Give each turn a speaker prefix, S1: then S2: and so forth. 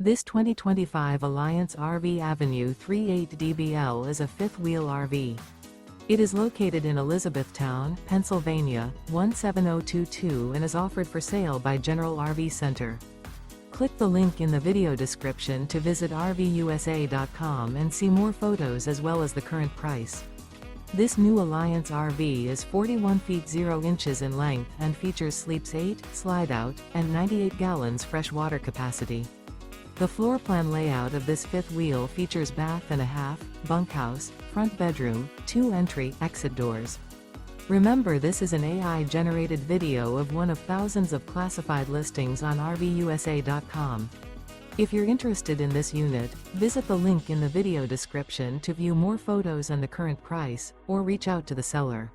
S1: This 2025 Alliance RV Avenue 38DBL is a fifth-wheel RV. It is located in Elizabethtown, Pennsylvania, 17022 and is offered for sale by General RV Center. Click the link in the video description to visit RVUSA.com and see more photos as well as the current price. This new Alliance RV is 41 feet 0 inches in length and features sleeps 8, slide-out, and 98 gallons fresh water capacity. The floor plan layout of this fifth wheel features bath and a half, bunkhouse, front bedroom, 2 entry/exit doors. Remember, this is an AI-generated video of one of thousands of classified listings on RVUSA.com. If you're interested in this unit, visit the link in the video description to view more photos and the current price, or reach out to the seller.